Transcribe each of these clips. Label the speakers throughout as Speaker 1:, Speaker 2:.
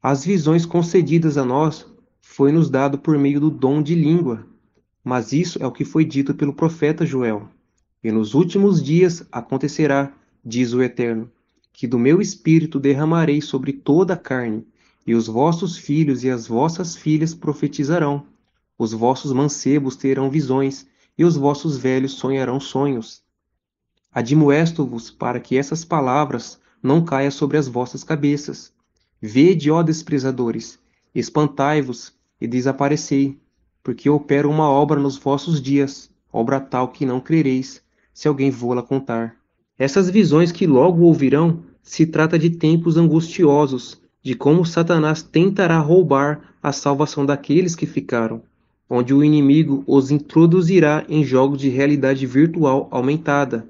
Speaker 1: As visões concedidas a nós foi-nos dado por meio do dom de língua, mas isso é o que foi dito pelo profeta Joel. E nos últimos dias acontecerá, diz o Eterno, que do meu espírito derramarei sobre toda a carne, e os vossos filhos e as vossas filhas profetizarão, os vossos mancebos terão visões, e os vossos velhos sonharão sonhos. Admoesto-vos para que essas palavras não caiam sobre as vossas cabeças. Vede, ó desprezadores, espantai-vos e desaparecei, porque eu opero uma obra nos vossos dias, obra tal que não crereis, se alguém vô-la contar. Essas visões que logo ouvirão se trata de tempos angustiosos, de como Satanás tentará roubar a salvação daqueles que ficaram, onde o inimigo os introduzirá em jogos de realidade virtual aumentada,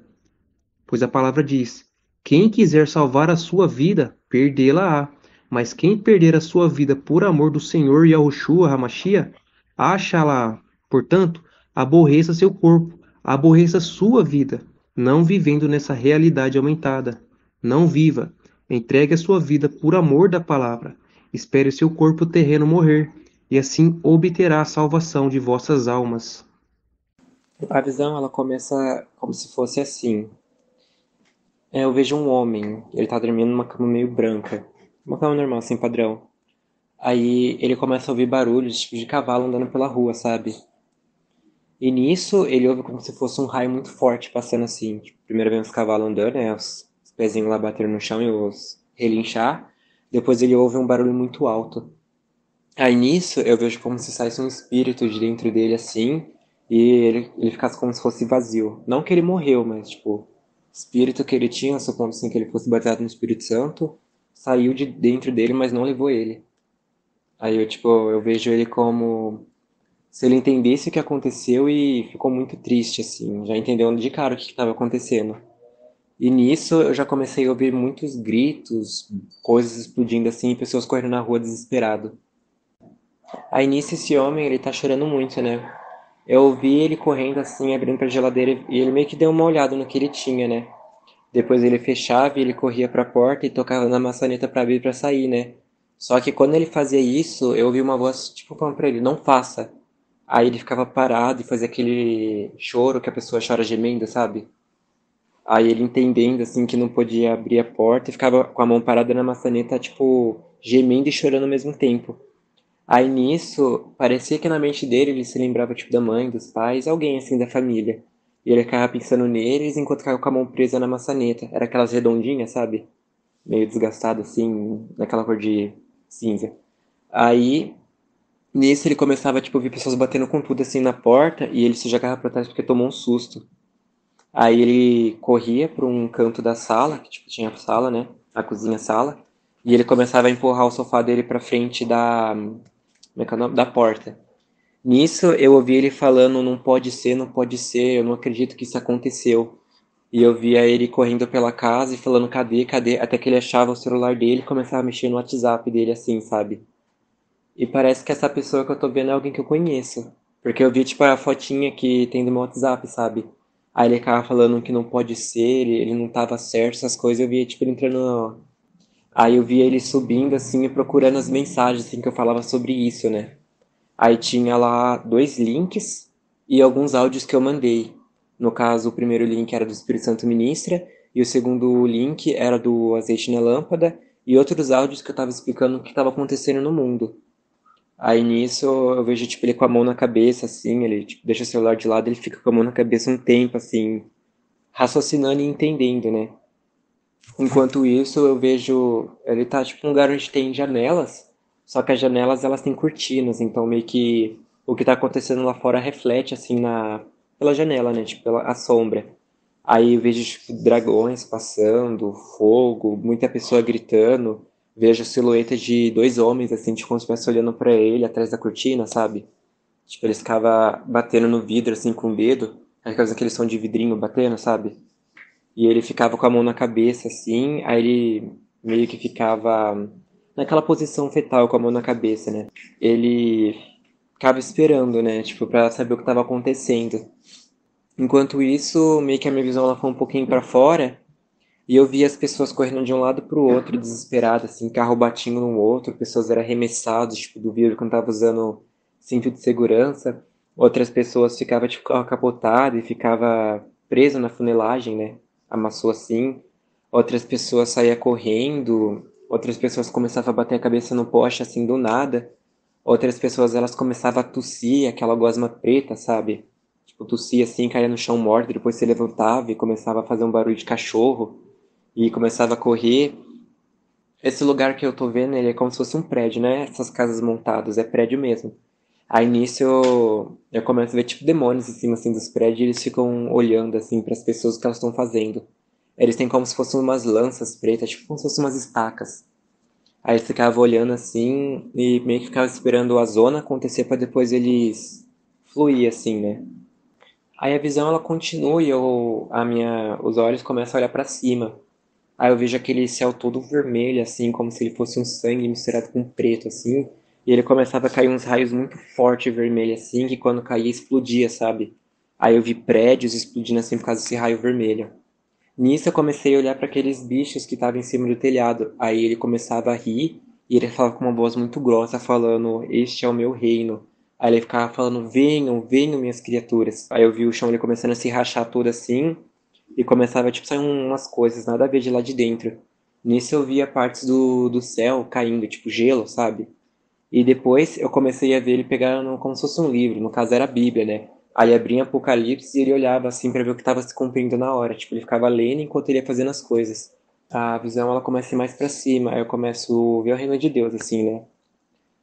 Speaker 1: pois a palavra diz: quem quiser salvar a sua vida, perdê-la-á. Mas quem perder a sua vida por amor do Senhor Yahushua Hamashia, achá-la-á. Portanto, aborreça seu corpo, aborreça sua vida, não vivendo nessa realidade aumentada. Não viva. Entregue a sua vida por amor da palavra. Espere seu corpo terreno morrer, e assim obterá a salvação de vossas almas.
Speaker 2: A visão, ela começa como se fosse assim. Eu vejo um homem, ele tá dormindo numa cama meio branca. Uma cama normal, assim, padrão. Aí ele começa a ouvir barulhos, tipo, de cavalo andando pela rua, sabe? E nisso ele ouve como se fosse um raio muito forte passando assim. Tipo, primeiro vem os cavalos andando, né? Os pezinhos lá batendo no chão e os relinchar. Depois ele ouve um barulho muito alto. Aí nisso eu vejo como se saísse um espírito de dentro dele assim. E ele ficasse como se fosse vazio. Não que ele morreu, mas tipo, o espírito que ele tinha, supondo assim que ele fosse baseado no Espírito Santo, saiu de dentro dele, mas não levou ele. Aí eu, tipo, eu vejo ele como se ele entendesse o que aconteceu e ficou muito triste, assim, já entendeu de cara o que estava acontecendo. E nisso eu já comecei a ouvir muitos gritos, coisas explodindo assim, e pessoas correndo na rua desesperado. Aí nisso esse homem, ele tá chorando muito, né? Eu ouvi ele correndo assim, abrindo pra geladeira, e ele meio que deu uma olhada no que ele tinha, né? Depois ele fechava e ele corria pra porta e tocava na maçaneta pra abrir pra sair, né? Só que quando ele fazia isso, eu ouvi uma voz tipo falando pra ele, não faça. Aí ele ficava parado e fazia aquele choro que a pessoa chora gemendo, sabe? Aí ele entendendo assim que não podia abrir a porta e ficava com a mão parada na maçaneta, tipo, gemendo e chorando ao mesmo tempo. Aí nisso, parecia que na mente dele ele se lembrava tipo da mãe, dos pais, alguém assim da família. E ele ficava pensando neles enquanto ficava com a mão presa na maçaneta. Era aquelas redondinhas, sabe? Meio desgastado assim, naquela cor de cinza. Aí nisso ele começava tipo, a ouvir pessoas batendo com tudo assim na porta e ele se jogava pra trás porque tomou um susto. Aí ele corria para um canto da sala, que tipo, tinha a sala, né? A cozinha-sala. E ele começava a empurrar o sofá dele pra frente da, como é que é o nome? Da porta. Nisso eu ouvi ele falando, não pode ser, não pode ser, eu não acredito que isso aconteceu. E eu via ele correndo pela casa e falando, cadê, cadê? Até que ele achava o celular dele e começava a mexer no WhatsApp dele assim, sabe? E parece que essa pessoa que eu tô vendo é alguém que eu conheço. Porque eu vi, tipo, a fotinha que tem do meu WhatsApp, sabe? Aí ele ficava falando que não pode ser, ele não tava certo, essas coisas. Eu via, tipo, ele entrando. Aí eu via ele subindo, assim, e procurando as mensagens, assim, que eu falava sobre isso, né? Aí tinha lá dois links e alguns áudios que eu mandei. No caso, o primeiro link era do Espírito Santo Ministra, e o segundo link era do Azeite na Lâmpada, e outros áudios que eu tava explicando o que estava acontecendo no mundo. Aí nisso eu vejo, tipo, ele com a mão na cabeça, assim, ele tipo, deixa o celular de lado, ele fica com a mão na cabeça um tempo, assim, raciocinando e entendendo, né? Enquanto isso, eu vejo, ele tá, tipo, num lugar onde tem janelas, só que as janelas, elas têm cortinas, então meio que o que tá acontecendo lá fora reflete, assim, pela janela, né? Tipo, pela a sombra. Aí eu vejo, tipo, dragões passando, fogo, muita pessoa gritando. Vejo silhuetas de dois homens, assim, tipo, como se estivesse olhando pra ele atrás da cortina, sabe? Tipo, eles ficavam batendo no vidro, assim, com o dedo. Aquele som de vidrinho batendo, sabe? E ele ficava com a mão na cabeça, assim. Aí ele meio que ficava naquela posição fetal com a mão na cabeça, né? Ele ficava esperando, né? Tipo, pra saber o que estava acontecendo. Enquanto isso, meio que a minha visão ela foi um pouquinho pra fora. E eu via as pessoas correndo de um lado pro outro, desesperadas, assim, carro batendo no outro, pessoas eram arremessadas, tipo, do vidro quando tava usando cinto de segurança. Outras pessoas ficavam, tipo, carro capotado e ficava preso na funelagem, né? Amassou assim. Outras pessoas saíam correndo, outras pessoas começavam a bater a cabeça no poste, assim, do nada. Outras pessoas, elas começavam a tossir, aquela gosma preta, sabe? Tipo, tossia assim, caía no chão morto, depois se levantava e começava a fazer um barulho de cachorro e começava a correr. Esse lugar que eu tô vendo, ele é como se fosse um prédio, né? Essas casas montadas, é prédio mesmo. Aí nisso eu começo a ver tipo demônios em cima assim dos prédios e eles ficam olhando assim para as pessoas o que elas estão fazendo. Eles têm como se fossem umas lanças pretas, tipo como se fossem umas estacas. Aí eles ficavam olhando assim e meio que ficavam esperando a zona acontecer para depois eles fluir assim, né? Aí a visão ela continua e os olhos começam a olhar para cima. Aí eu vejo aquele céu todo vermelho, assim, como se ele fosse um sangue misturado com preto, assim. E ele começava a cair uns raios muito fortes vermelhos, assim, que quando caía explodia, sabe? Aí eu vi prédios explodindo assim por causa desse raio vermelho. Nisso eu comecei a olhar para aqueles bichos que estavam em cima do telhado. Aí ele começava a rir e ele falava com uma voz muito grossa, falando: Este é o meu reino. Aí ele ficava falando: Venham, venham, minhas criaturas. Aí eu vi o chão ele começando a se rachar todo assim e começava tipo sair umas coisas nada a ver de lá de dentro. Nisso eu via partes do céu caindo, tipo gelo, sabe? E depois eu comecei a ver ele pegando como se fosse um livro, no caso era a Bíblia, né? Aí ele abria Apocalipse e ele olhava assim pra ver o que estava se cumprindo na hora. Tipo, ele ficava lendo enquanto ele ia fazendo as coisas. A visão ela começa a ir mais pra cima, aí eu começo a ver o reino de Deus, assim, né?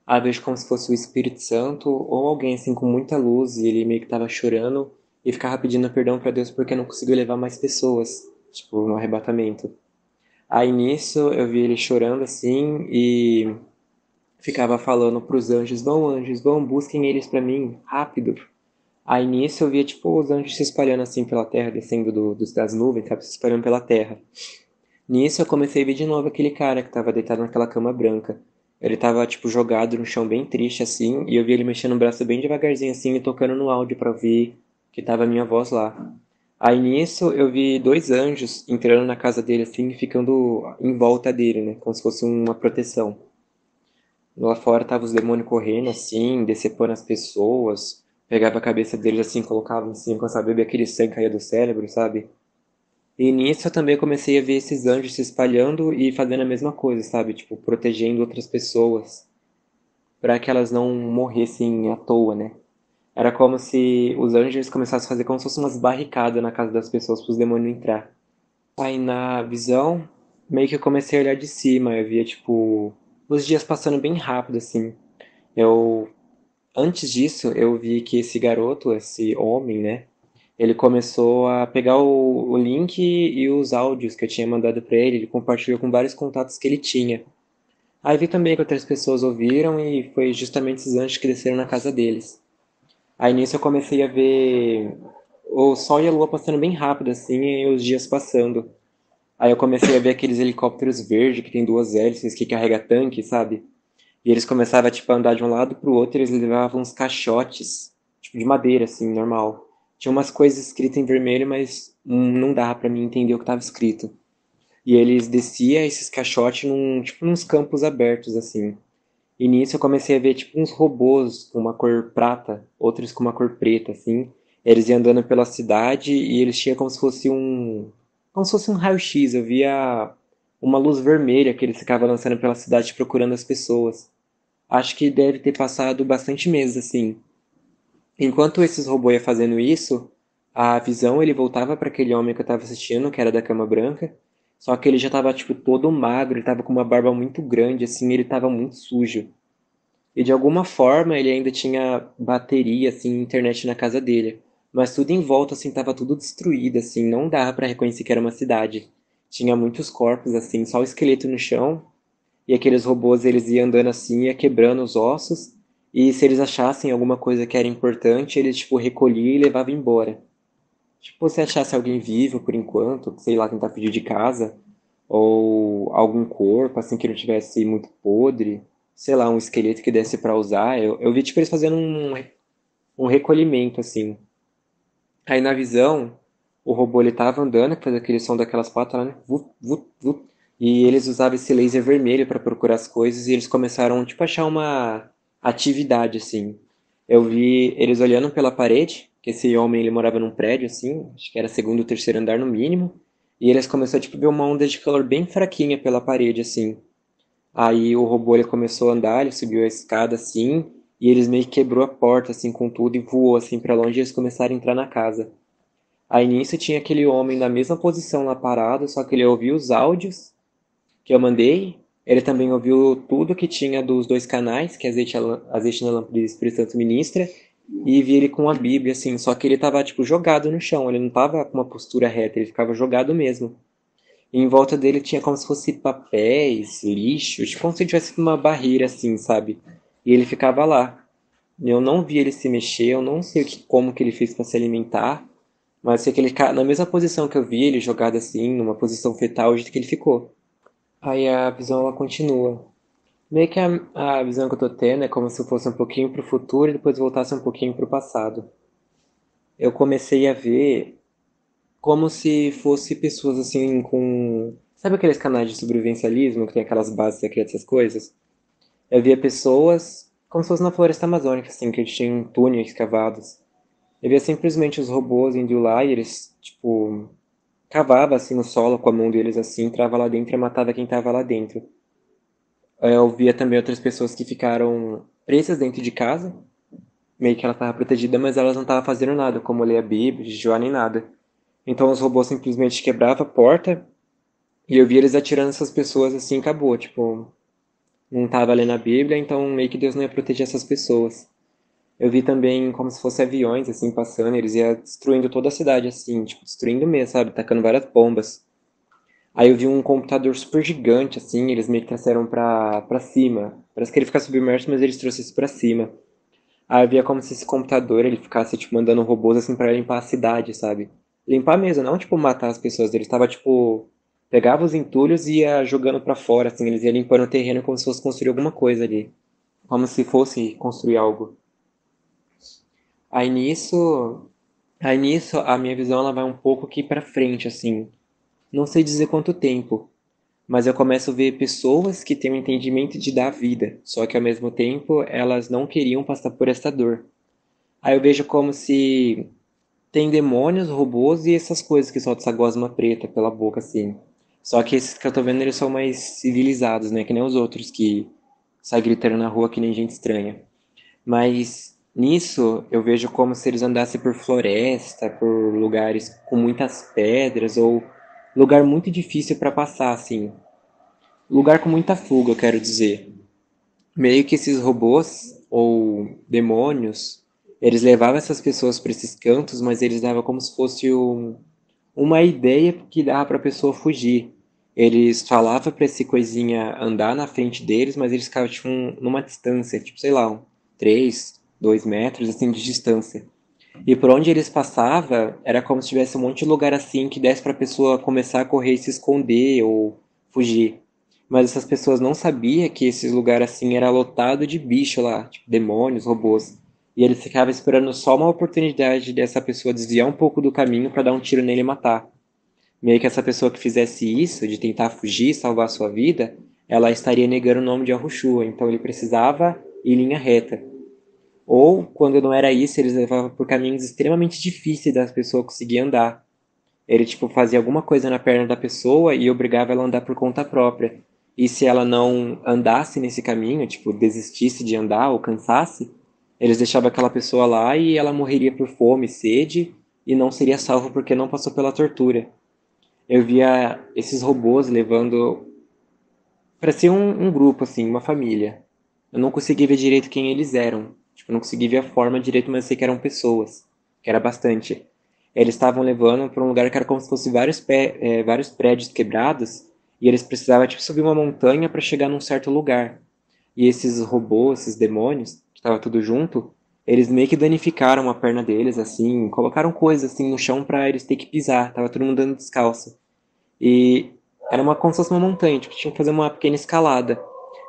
Speaker 2: Aí eu vejo como se fosse o Espírito Santo ou alguém assim com muita luz e ele meio que tava chorando e ficava pedindo perdão pra Deus porque não conseguiu levar mais pessoas, tipo, no arrebatamento. Aí nisso eu vi ele chorando assim e ficava falando pros anjos, vão, busquem eles pra mim, rápido. Aí nisso eu via, tipo, os anjos se espalhando assim pela terra, descendo das nuvens, sabe, se espalhando pela terra. Nisso eu comecei a ver de novo aquele cara que tava deitado naquela cama branca. Ele tava, tipo, jogado no chão bem triste, assim, e eu vi ele mexendo o braço bem devagarzinho, assim, e tocando no áudio pra ouvir que tava a minha voz lá. Aí nisso eu vi dois anjos entrando na casa dele, assim, e ficando em volta dele, né, como se fosse uma proteção. Lá fora tava os demônios correndo assim, decepando as pessoas. Pegava a cabeça deles assim, colocava em cima, sabe, bebia aquele sangue caía do cérebro, sabe? E nisso eu também comecei a ver esses anjos se espalhando e fazendo a mesma coisa, sabe? Tipo, protegendo outras pessoas, para que elas não morressem à toa, né? Era como se os anjos começassem a fazer como se fossem umas barricadas na casa das pessoas para os demônios não entrar. Aí na visão, meio que eu comecei a olhar de cima, eu via, tipo, os dias passando bem rápido, assim. Eu Antes disso, eu vi que esse garoto, esse homem, né? Ele começou a pegar o link e os áudios que eu tinha mandado pra ele. Ele compartilhou com vários contatos que ele tinha. Aí vi também que outras pessoas ouviram e foi justamente esses anjos que desceram na casa deles. Aí nisso eu comecei a ver o sol e a lua passando bem rápido assim e os dias passando. Aí eu comecei a ver aqueles helicópteros verdes que tem duas hélices que carrega tanque, sabe? E eles começavam, tipo, a andar de um lado pro outro e eles levavam uns caixotes, tipo, de madeira, assim, normal. Tinha umas coisas escritas em vermelho, mas não dava pra mim entender o que tava escrito. E eles desciam esses caixotes tipo, nos campos abertos, assim. E nisso eu comecei a ver, tipo, uns robôs com uma cor prata, outros com uma cor preta, assim. Eles iam andando pela cidade e eles tinham como se fosse um raio-x. Eu via uma luz vermelha que eles ficavam lançando pela cidade procurando as pessoas. Acho que deve ter passado bastante meses assim. Enquanto esses robôs iam fazendo isso, a visão ele voltava para aquele homem que eu estava assistindo, que era da cama branca. Só que ele já estava tipo todo magro, ele estava com uma barba muito grande, assim, ele estava muito sujo. E de alguma forma ele ainda tinha bateria, assim, internet na casa dele. Mas tudo em volta, assim, tava tudo destruído, assim, não dava para reconhecer que era uma cidade. Tinha muitos corpos, assim, só o esqueleto no chão e aqueles robôs eles iam andando assim, ia quebrando os ossos, e se eles achassem alguma coisa que era importante, eles tipo recolhiam e levavam embora. Tipo, se achasse alguém vivo por enquanto, sei lá, tentar fugir de casa, ou algum corpo assim que não tivesse muito podre, sei lá, um esqueleto que desse pra usar, eu vi tipo eles fazendo um recolhimento assim. Aí na visão, O robô ele tava andando, que fazia aquele som daquelas patas lá, né? Vup, vup, vup. E eles usavam esse laser vermelho para procurar as coisas e eles começaram, tipo, a achar uma atividade, assim. Eu vi eles olhando pela parede, que esse homem ele morava num prédio, assim, acho que era segundo ou terceiro andar no mínimo, e eles começaram, tipo, a ver uma onda de calor bem fraquinha pela parede, assim. Aí o robô ele começou a andar, ele subiu a escada, assim, e eles meio que quebrou a porta, assim, com tudo e voou, assim, pra longe e eles começaram a entrar na casa. Aí nisso tinha aquele homem na mesma posição lá parado, só que ele ouviu os áudios que eu mandei. Ele também ouviu tudo que tinha dos dois canais, que é Azeite na Lâmpada e Espírito Santo Ministra, e vi ele com a Bíblia, assim, só que ele tava, tipo, jogado no chão, ele não tava com uma postura reta, ele ficava jogado mesmo. E em volta dele tinha como se fosse papéis, lixo, tipo como se tivesse uma barreira, assim, sabe? E ele ficava lá. Eu não vi ele se mexer, eu não sei como que ele fez para se alimentar, mas sei que ele na mesma posição que eu vi ele jogado assim, numa posição fetal, o jeito que ele ficou. Aí a visão ela continua. Meio que a visão que eu tô tendo é como se fosse um pouquinho pro futuro e depois voltasse um pouquinho pro passado. Eu comecei a ver como se fosse pessoas assim com. Sabe aqueles canais de sobrevivencialismo que tem aquelas bases secretas, essas coisas? Eu via pessoas como se fosse na floresta amazônica, assim, que eles tinham túneis cavados. Eu via simplesmente os robôs indo lá e eles, tipo, cavava assim no solo com a mão deles assim, entrava lá dentro e matava quem tava lá dentro. Eu via também outras pessoas que ficaram presas dentro de casa, meio que ela estava protegida, mas elas não estavam fazendo nada, como ler a Bíblia, jejuar nem nada. Então os robôs simplesmente quebravam a porta e eu via eles atirando essas pessoas assim, e acabou, tipo, não tava lendo a Bíblia, então meio que Deus não ia proteger essas pessoas. Eu vi também como se fossem aviões assim passando, eles iam destruindo toda a cidade assim, tipo, destruindo mesmo, sabe, tacando várias bombas. Aí eu vi um computador super gigante, assim, eles meio que trouxeram pra cima. Parece que ele fica submerso, mas eles trouxeram isso pra cima. Aí eu via como se esse computador, ele ficasse, tipo, mandando robôs, assim, pra limpar a cidade, sabe? Limpar mesmo, não, tipo, matar as pessoas. Ele tava, tipo, pegava os entulhos e ia jogando pra fora, assim, eles iam limpando o terreno como se fosse construir alguma coisa ali. Como se fosse construir algo. Aí nisso, aí nisso, a minha visão, ela vai um pouco aqui pra frente, assim. Não sei dizer quanto tempo, mas eu começo a ver pessoas que têm um entendimento de dar vida, só que ao mesmo tempo elas não queriam passar por essa dor. Aí eu vejo como se tem demônios, robôs e essas coisas que soltam essa gosma preta pela boca, assim. Só que esses que eu tô vendo, eles são mais civilizados, né? Que nem os outros que saem gritando na rua que nem gente estranha. Mas nisso eu vejo como se eles andassem por floresta, por lugares com muitas pedras ou lugar muito difícil para passar, assim. Lugar com muita fuga, eu quero dizer. Meio que esses robôs ou demônios, eles levavam essas pessoas para esses cantos, mas eles davam como se fosse uma ideia que dava para a pessoa fugir. Eles falavam para esse coisinha andar na frente deles, mas eles ficavam tipo, numa distância, tipo, sei lá, 3, 2 metros assim de distância. E por onde eles passavam, era como se tivesse um monte de lugar assim que desse para a pessoa começar a correr e se esconder ou fugir. Mas essas pessoas não sabiam que esse lugar assim era lotado de bicho lá, tipo demônios, robôs. E eles ficavam esperando só uma oportunidade dessa pessoa desviar um pouco do caminho para dar um tiro nele e matar. Meio que essa pessoa que fizesse isso, de tentar fugir, salvar a sua vida, ela estaria negando o nome de Yahushua. Então ele precisava ir em linha reta. Ou, quando não era isso, eles levavam por caminhos extremamente difíceis das pessoas conseguirem andar. Ele, tipo, fazia alguma coisa na perna da pessoa e obrigava ela a andar por conta própria. E se ela não andasse nesse caminho, tipo, desistisse de andar ou cansasse, eles deixavam aquela pessoa lá e ela morreria por fome, sede e não seria salva porque não passou pela tortura. Eu via esses robôs levando para ser um grupo, assim, uma família. Eu não conseguia ver direito quem eles eram. Tipo, eu não conseguia ver a forma direito, mas eu sei que eram pessoas. Que era bastante. Eles estavam levando para um lugar que era como se fosse vários prédios quebrados. E eles precisavam, tipo, subir uma montanha para chegar num certo lugar. E esses robôs, esses demônios, que estavam tudo junto, eles meio que danificaram a perna deles, assim. Colocaram coisas, assim, no chão para eles ter que pisar. Tava todo mundo andando descalço. E era como se fosse uma montanha, tipo, tinha que fazer uma pequena escalada.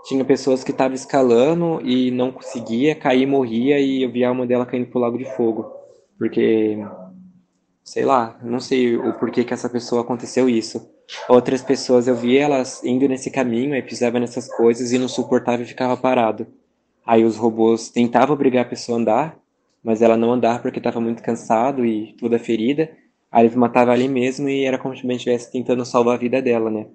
Speaker 2: Tinha pessoas que estavam escalando e não conseguia, caía e morria, e eu via a alma dela caindo pro lago de fogo. Porque sei lá, não sei o porquê que essa pessoa aconteceu isso. Outras pessoas eu vi elas indo nesse caminho, aí pisava nessas coisas e não suportava e ficava parado. Aí os robôs tentavam obrigar a pessoa a andar, mas ela não andava porque estava muito cansado e toda ferida. Aí eles matavam ali mesmo e era como se estivesse tentando salvar a vida dela, né?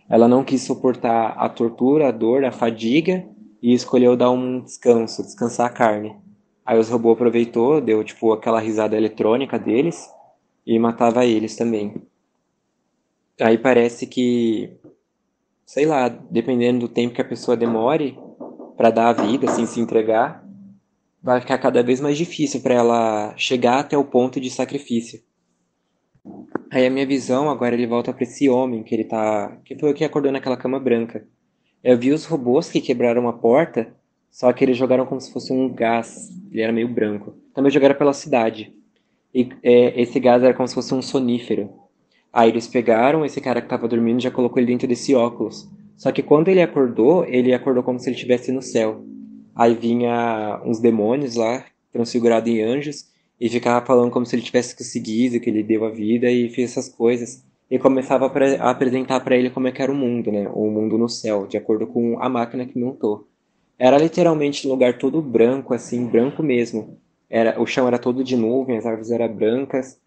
Speaker 2: Ela não quis suportar a tortura, a dor, a fadiga e escolheu dar um descanso, descansar a carne. Aí os robôs aproveitou, deu tipo aquela risada eletrônica deles e matava eles também. Aí parece que, sei lá, dependendo do tempo que a pessoa demore para dar a vida, assim, se entregar, vai ficar cada vez mais difícil para ela chegar até o ponto de sacrifício. Aí a minha visão agora ele volta para esse homem que foi o que acordou naquela cama branca. Eu vi os robôs que quebraram a porta, só que eles jogaram como se fosse um gás. Ele era meio branco. Também jogaram pela cidade. E esse gás era como se fosse um sonífero. Aí eles pegaram esse cara que estava dormindo e já colocou ele dentro desse óculos. Só que quando ele acordou como se ele estivesse no céu. Aí vinha uns demônios lá, transfigurado em anjos, e ficava falando como se ele tivesse conseguido, que ele deu a vida e fez essas coisas. E começava a apresentar para ele como é que era o mundo, né? O mundo no céu, de acordo com a máquina que montou. Era literalmente um lugar todo branco, assim, branco mesmo. O chão era todo de nuvem, as árvores eram brancas,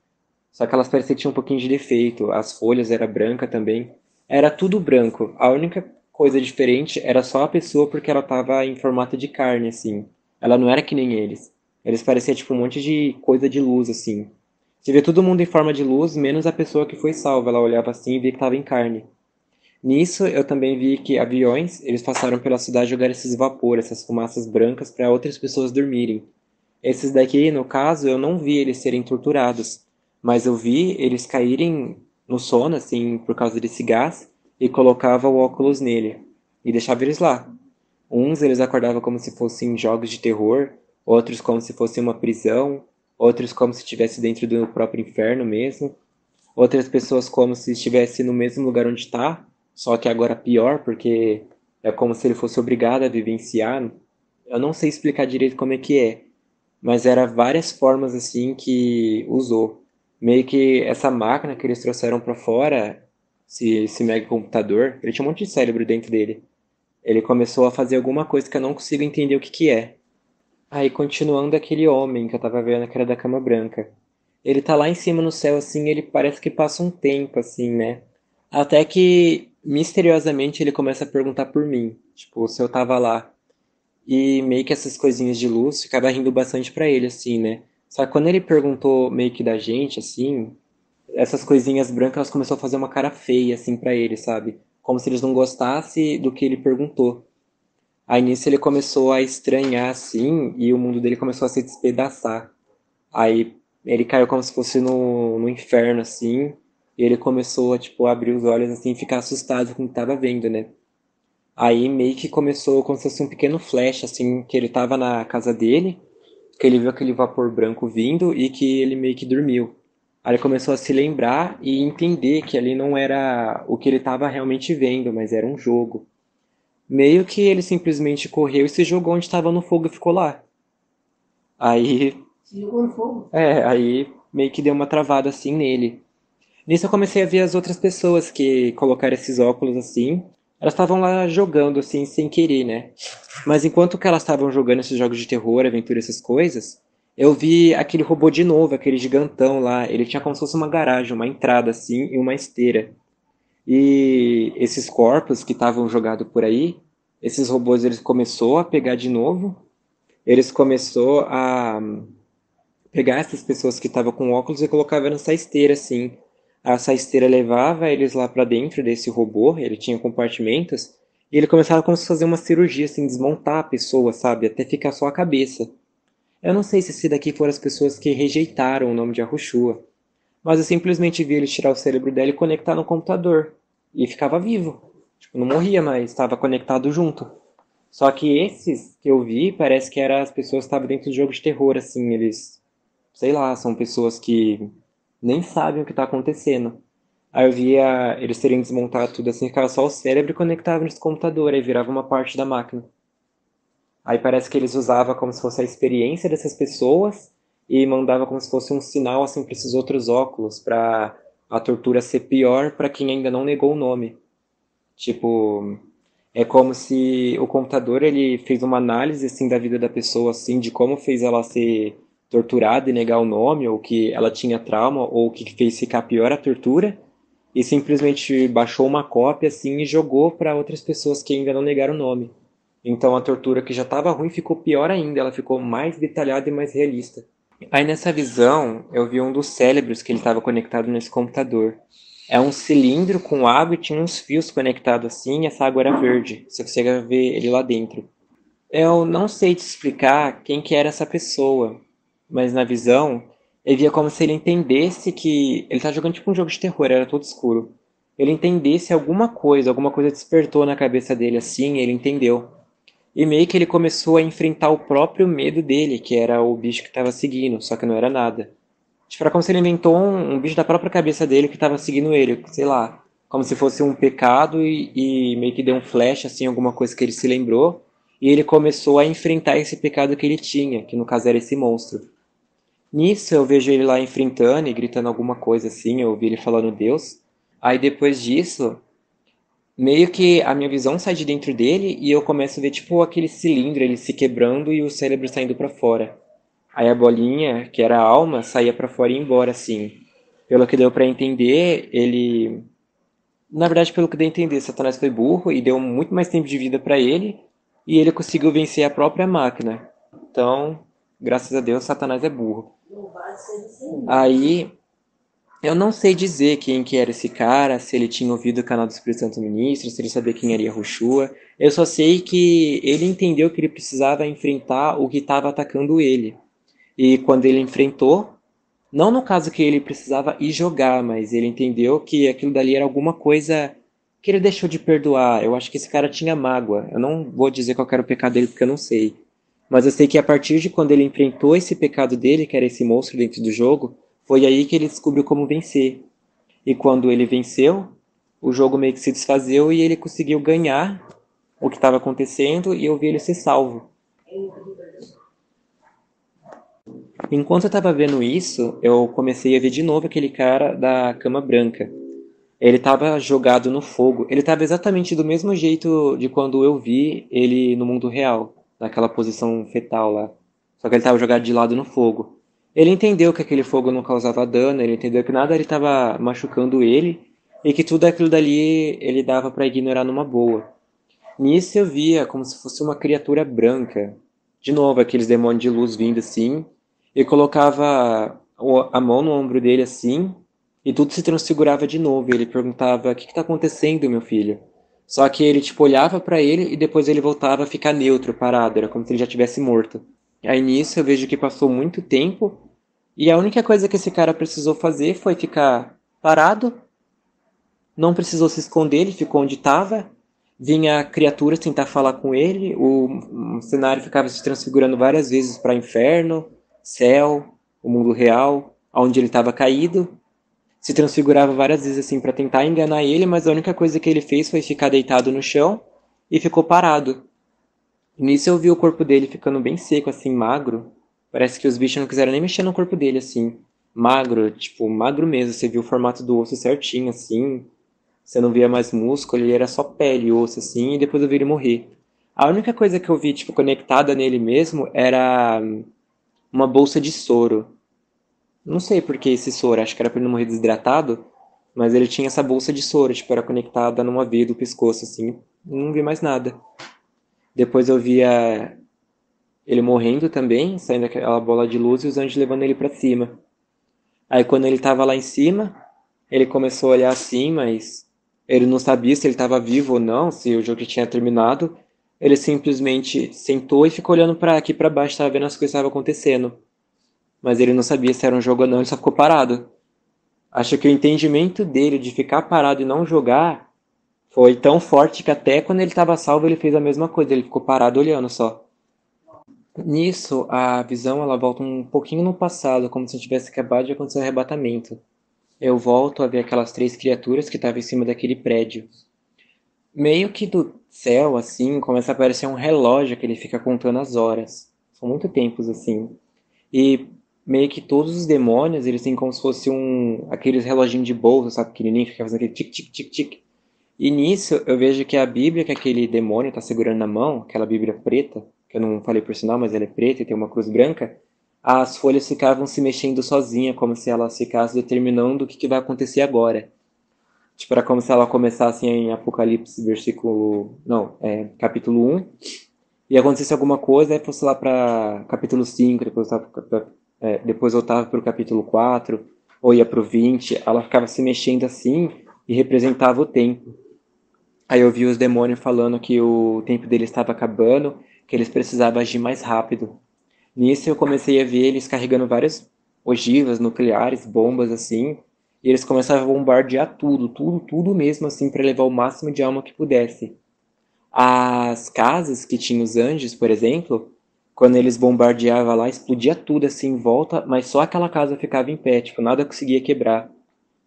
Speaker 2: só que elas pareciam que tinham um pouquinho de defeito. As folhas era branca também. Era tudo branco. A única coisa diferente era só a pessoa porque ela tava em formato de carne, assim. Ela não era que nem eles. Eles pareciam tipo um monte de coisa de luz, assim. Você vê todo mundo em forma de luz, menos a pessoa que foi salva. Ela olhava assim e via que tava em carne. Nisso, eu também vi que aviões, eles passaram pela cidade jogar esses vapores, essas fumaças brancas para outras pessoas dormirem. Esses daqui, no caso, eu não vi eles serem torturados, mas eu vi eles caírem no sono, assim, por causa desse gás, e colocava o óculos nele, e deixava eles lá. Uns eles acordavam como se fossem jogos de terror, outros como se fosse uma prisão, outros como se estivesse dentro do próprio inferno mesmo, outras pessoas como se estivesse no mesmo lugar onde está, só que agora pior, porque é como se ele fosse obrigado a vivenciar. Eu não sei explicar direito como é que é, mas era várias formas assim que usou. Meio que essa máquina que eles trouxeram para fora, esse mega computador, ele tinha um monte de cérebro dentro dele. Ele começou a fazer alguma coisa que eu não consigo entender o que que é. Aí continuando aquele homem que eu tava vendo que era da cama branca. Ele tá lá em cima no céu assim, ele parece que passa um tempo assim, né? Até que misteriosamente ele começa a perguntar por mim, tipo, se eu tava lá. E meio que essas coisinhas de luz ficava rindo bastante pra ele, assim, né? Só que quando ele perguntou meio que da gente, assim, essas coisinhas brancas elas começou a fazer uma cara feia, assim, pra ele, sabe? Como se eles não gostassem do que ele perguntou. Aí nisso ele começou a estranhar, assim, e o mundo dele começou a se despedaçar. Aí ele caiu como se fosse no inferno, assim, e ele começou a, tipo, abrir os olhos, assim, e ficar assustado com o que tava vendo, né? Aí meio que começou como se fosse um pequeno flash, assim, que ele tava na casa dele, que ele viu aquele vapor branco vindo e que ele meio que dormiu. Aí ele começou a se lembrar e entender que ali não era o que ele estava realmente vendo, mas era um jogo. Meio que ele simplesmente correu e se jogou onde estava no fogo e ficou lá. Aí,
Speaker 3: Se jogou no fogo?
Speaker 2: aí meio que deu uma travada assim nele. Nisso eu comecei a ver as outras pessoas que colocaram esses óculos assim. Elas estavam lá jogando assim sem querer, né? Mas enquanto que elas estavam jogando esses jogos de terror, aventura, essas coisas, eu vi aquele robô de novo, aquele gigantão lá. Ele tinha como se fosse uma garagem, uma entrada assim e uma esteira. E esses corpos que estavam jogados por aí, esses robôs eles começou a pegar de novo. Eles começou a pegar essas pessoas que estavam com óculos e colocava nessa esteira assim. Essa esteira levava eles lá para dentro desse robô, ele tinha compartimentos, e ele começava como se fazer uma cirurgia assim, desmontar a pessoa, sabe, até ficar só a cabeça. Eu não sei se esse daqui foram as pessoas que rejeitaram o nome de Ahushua, mas eu simplesmente vi ele tirar o cérebro dela e conectar no computador. E ficava vivo. Tipo, não morria, mas estava conectado junto. Só que esses que eu vi, parece que eram as pessoas que estavam dentro do jogo de terror, assim, eles, sei lá, são pessoas que nem sabem o que está acontecendo. Aí eu via eles terem desmontado tudo assim, ficava só o cérebro e conectava nesse computador, aí virava uma parte da máquina. Aí parece que eles usavam como se fosse a experiência dessas pessoas e mandava como se fosse um sinal assim para esses outros óculos, para a tortura ser pior para quem ainda não negou o nome. Tipo, é como se o computador ele fez uma análise assim da vida da pessoa assim, de como fez ela ser torturada e negar o nome, ou que ela tinha trauma, ou que fez ficar pior a tortura, e simplesmente baixou uma cópia assim e jogou para outras pessoas que ainda não negaram o nome. Então a tortura que já estava ruim ficou pior ainda, ela ficou mais detalhada e mais realista. Aí nessa visão, eu vi um dos cérebros que ele estava conectado nesse computador. É um cilindro com água e tinha uns fios conectados assim, e essa água era verde. Você consegue ver ele lá dentro. Eu não sei te explicar quem que era essa pessoa, mas na visão, ele via como se ele entendesse que ele tá jogando tipo um jogo de terror, era todo escuro. Ele entendesse alguma coisa despertou na cabeça dele assim, ele entendeu. E meio que ele começou a enfrentar o próprio medo dele, que era o bicho que estava seguindo, só que não era nada. Tipo, era como se ele inventou um bicho da própria cabeça dele que estava seguindo ele, sei lá. Como se fosse um pecado e meio que deu um flash, assim, alguma coisa que ele se lembrou. E ele começou a enfrentar esse pecado que ele tinha, que no caso era esse monstro. Nisso eu vejo ele lá enfrentando e gritando alguma coisa assim, eu ouvi ele falando Deus. Aí depois disso, meio que a minha visão sai de dentro dele e eu começo a ver tipo aquele cilindro ele se quebrando e o cérebro saindo para fora. Aí a bolinha, que era a alma, saía para fora e ia embora assim. Pelo que deu para entender, ele, na verdade, pelo que deu a entender, Satanás foi burro e deu muito mais tempo de vida para ele e ele conseguiu vencer a própria máquina. Então, graças a Deus, Satanás é burro. Aí eu não sei dizer quem que era esse cara, se ele tinha ouvido o canal do Espírito Santo Ministro, se ele sabia quem era Yahushua. Eu só sei que ele entendeu que ele precisava enfrentar o que estava atacando ele. E quando ele enfrentou, não no caso que ele precisava ir jogar, mas ele entendeu que aquilo dali era alguma coisa que ele deixou de perdoar. Eu acho que esse cara tinha mágoa. Eu não vou dizer qual era o pecado dele porque eu não sei. Mas eu sei que a partir de quando ele enfrentou esse pecado dele, que era esse monstro dentro do jogo, foi aí que ele descobriu como vencer. E quando ele venceu, o jogo meio que se desfazeu e ele conseguiu ganhar o que estava acontecendo e eu vi ele ser salvo. Enquanto eu estava vendo isso, eu comecei a ver de novo aquele cara da cama branca. Ele estava jogado no fogo. Ele estava exatamente do mesmo jeito de quando eu vi ele no mundo real, naquela posição fetal lá. Só que ele estava jogado de lado no fogo. Ele entendeu que aquele fogo não causava dano, ele entendeu que nada ele estava machucando ele e que tudo aquilo dali ele dava para ignorar numa boa. Nisso eu via como se fosse uma criatura branca. De novo, aqueles demônios de luz vindo assim. E colocava a mão no ombro dele assim. E tudo se transfigurava de novo. E ele perguntava: O que está acontecendo, meu filho? Só que ele tipo olhava para ele e depois ele voltava a ficar neutro, parado. Era como se ele já tivesse morto. Aí nisso eu vejo que passou muito tempo. E a única coisa que esse cara precisou fazer foi ficar parado, não precisou se esconder, ele ficou onde estava. Vinha criaturas tentar falar com ele, o cenário ficava se transfigurando várias vezes para inferno, céu, o mundo real, onde ele estava caído. Se transfigurava várias vezes assim para tentar enganar ele, mas a única coisa que ele fez foi ficar deitado no chão e ficou parado. Nisso eu vi o corpo dele ficando bem seco, assim, magro. Parece que os bichos não quiseram nem mexer no corpo dele, assim. Magro, tipo, magro mesmo. Você viu o formato do osso certinho, assim. Você não via mais músculo, ele era só pele e osso, assim, e depois eu vi ele morrer. A única coisa que eu vi, tipo, conectada nele mesmo era uma bolsa de soro. Não sei por que esse soro, acho que era pra ele não morrer desidratado, mas ele tinha essa bolsa de soro, tipo, era conectada numa veia do pescoço, assim. Não vi mais nada. Depois eu via ele morrendo também, saindo aquela bola de luz e os anjos levando ele pra cima. Aí quando ele tava lá em cima, ele começou a olhar assim, mas ele não sabia se ele estava vivo ou não, se o jogo já tinha terminado. Ele simplesmente sentou e ficou olhando para aqui para baixo, estava vendo as coisas que estavam acontecendo. Mas ele não sabia se era um jogo ou não, ele só ficou parado. Acho que o entendimento dele de ficar parado e não jogar foi tão forte que até quando ele estava salvo ele fez a mesma coisa, ele ficou parado olhando só. Nisso, a visão ela volta um pouquinho no passado, como se tivesse acabado de acontecer o arrebatamento. Eu volto a ver aquelas três criaturas que estavam em cima daquele prédio. Meio que do céu, assim, começa a aparecer um relógio que ele fica contando as horas. São muito tempos, assim. E meio que todos os demônios, eles têm como se fosse aqueles reloginhos de bolsa, sabe, pequenininho, que fica fazendo aquele tic, tic, tic, tic. E nisso eu vejo que a Bíblia que aquele demônio tá segurando na mão, aquela Bíblia preta, que eu não falei por sinal, mas ela é preta e tem uma cruz branca, as folhas ficavam se mexendo sozinha, como se elas ficassem determinando o que vai acontecer agora. Tipo, era como se ela começasse em Apocalipse, versículo. Não, capítulo 1, e acontecesse alguma coisa, aí fosse lá para capítulo 5, depois voltava para o capítulo 4, ou ia para o 20, ela ficava se mexendo assim e representava o tempo. Aí eu vi os demônios falando que o tempo deles estava acabando, que eles precisavam agir mais rápido. Nisso eu comecei a ver eles carregando várias ogivas nucleares, bombas assim, e eles começavam a bombardear tudo, tudo, tudo mesmo assim para levar o máximo de alma que pudesse. As casas que tinham os anjos, por exemplo, quando eles bombardeavam lá, explodia tudo assim em volta, mas só aquela casa ficava em pé, tipo, nada conseguia quebrar.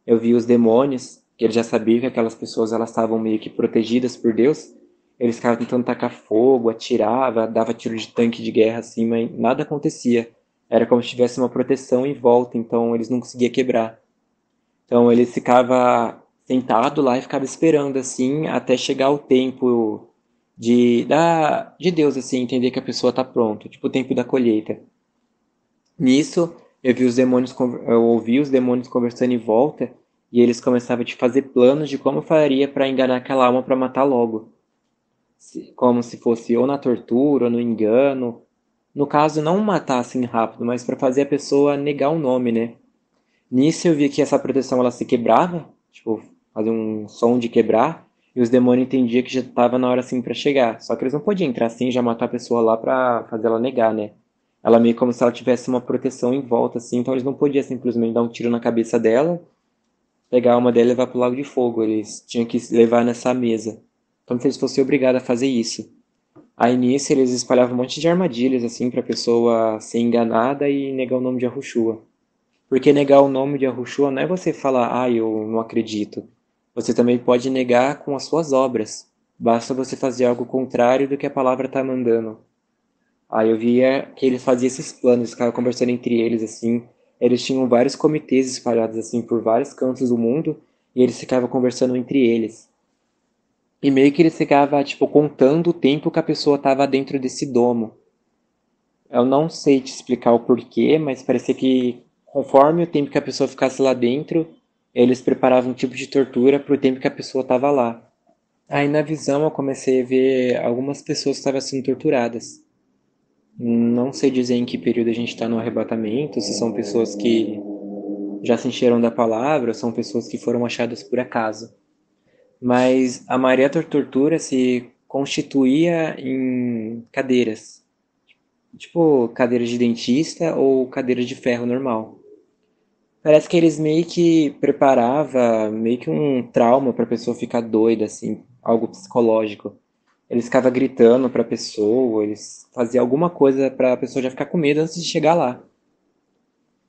Speaker 2: Eu vi os demônios, que eles já sabiam que aquelas pessoas elas estavam meio que protegidas por Deus. Eles ficavam tentando tacar fogo, atirava, dava tiro de tanque de guerra assim, mas nada acontecia. Era como se tivesse uma proteção em volta, então eles não conseguiam quebrar. Então eles ficavam sentados lá e ficavam esperando assim até chegar o tempo de Deus assim, entender que a pessoa está pronta, tipo o tempo da colheita. Nisso, eu ouvi os demônios conversando em volta e eles começavam a fazer planos de como faria para enganar aquela alma para matar logo. Como se fosse ou na tortura, ou no engano. No caso, não matar assim rápido, mas para fazer a pessoa negar o nome, né? Nisso eu vi que essa proteção ela se quebrava, tipo, fazia um som de quebrar, e os demônios entendiam que já estava na hora assim para chegar. Só que eles não podiam entrar assim e já matar a pessoa lá pra fazer ela negar, né? Ela meio como se ela tivesse uma proteção em volta, assim, então eles não podiam simplesmente dar um tiro na cabeça dela, pegar a alma dela e levar pro lago de fogo. Eles tinham que levar nessa mesa. Como se eles fossem obrigados a fazer isso. Aí nisso eles espalhavam um monte de armadilhas, assim, pra pessoa ser enganada e negar o nome de Yahushua. Porque negar o nome de Yahushua não é você falar, ah, eu não acredito. Você também pode negar com as suas obras. Basta você fazer algo contrário do que a palavra está mandando. Aí eu via que eles faziam esses planos, ficavam conversando entre eles, assim. Eles tinham vários comitês espalhados, assim, por vários cantos do mundo, e eles ficavam conversando entre eles. E meio que eles ficavam, tipo, contando o tempo que a pessoa estava dentro desse domo. Eu não sei te explicar o porquê, mas parecia que conforme o tempo que a pessoa ficasse lá dentro, eles preparavam um tipo de tortura pro tempo que a pessoa estava lá. Aí na visão eu comecei a ver algumas pessoas que estavam sendo torturadas. Não sei dizer em que período a gente está no arrebatamento, se são pessoas que já se encheram da palavra, ou são pessoas que foram achadas por acaso. Mas a maioria da tortura se constituía em cadeiras, tipo cadeiras de dentista ou cadeiras de ferro normal. Parece que eles meio que preparava meio que um trauma para a pessoa ficar doida, assim, algo psicológico. Eles ficavam gritando para a pessoa, eles faziam alguma coisa para a pessoa já ficar com medo antes de chegar lá.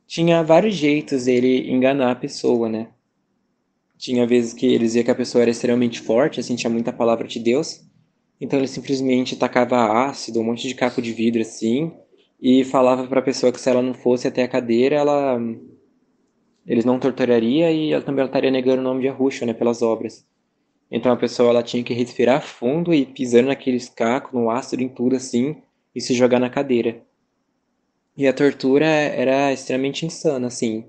Speaker 2: Tinha vários jeitos dele enganar a pessoa, né? Tinha vezes que eles viam que a pessoa era extremamente forte, assim, tinha muita palavra de Deus. Então ele simplesmente tacava ácido, um monte de caco de vidro, assim, e falava para a pessoa que se ela não fosse até a cadeira, eles não torturaria e ela também estaria negando o nome de Yahushua, né, pelas obras. Então a pessoa ela tinha que respirar fundo e pisando naqueles cacos, no ácido, em tudo assim, e se jogar na cadeira. E a tortura era extremamente insana, assim.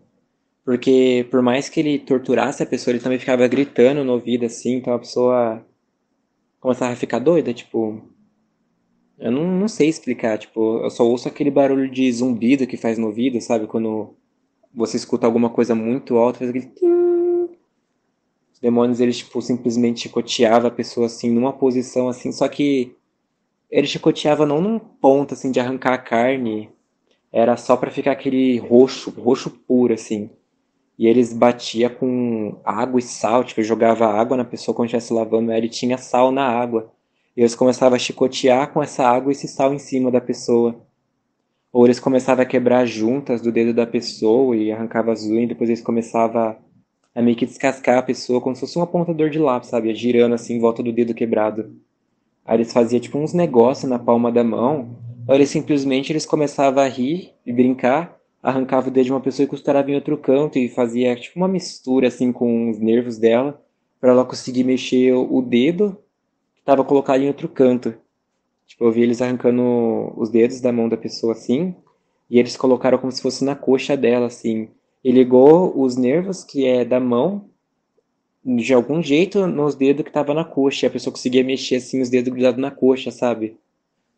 Speaker 2: Porque por mais que ele torturasse a pessoa, ele também ficava gritando no ouvido, assim, então a pessoa começava a ficar doida, tipo. Eu não sei explicar, tipo, eu só ouço aquele barulho de zumbido que faz no ouvido, sabe? Quando você escuta alguma coisa muito alta, faz aquele. Tim. Os demônios, eles, tipo, simplesmente chicoteavam a pessoa, assim, numa posição, assim, só que ele chicoteava não num ponto, assim, de arrancar a carne, era só pra ficar aquele roxo, roxo puro, assim. E eles batiam com água e sal, tipo, jogava água na pessoa quando estivesse lavando ela e tinha sal na água. E eles começavam a chicotear com essa água e esse sal em cima da pessoa. Ou eles começavam a quebrar as juntas do dedo da pessoa e arrancava as unhas, e depois eles começavam a meio que descascar a pessoa como se fosse um apontador de lápis, sabe? Ia girando assim em volta do dedo quebrado. Aí eles faziam tipo uns negócios na palma da mão. Ou eles simplesmente eles começavam a rir e brincar. arrancava o dedo de uma pessoa e costurava em outro canto e fazia tipo uma mistura assim com os nervos dela para ela conseguir mexer o dedo que estava colocado em outro canto. Tipo, eu vi eles arrancando os dedos da mão da pessoa assim, e eles colocaram como se fosse na coxa dela assim. E ligou os nervos que é da mão de algum jeito nos dedos que tava na coxa, e a pessoa conseguia mexer assim os dedos grudados na coxa, sabe?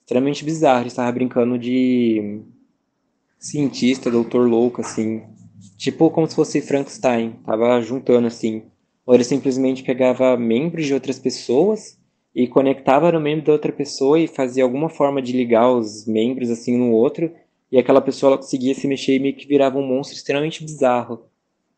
Speaker 2: Extremamente bizarro, ele estava brincando de cientista, doutor louco, assim. Tipo como se fosse Frankenstein, tava juntando assim. Ou ele simplesmente pegava membros de outras pessoas e conectava no membro da outra pessoa e fazia alguma forma de ligar os membros assim um no outro, e aquela pessoa ela conseguia se mexer e meio que virava um monstro extremamente bizarro.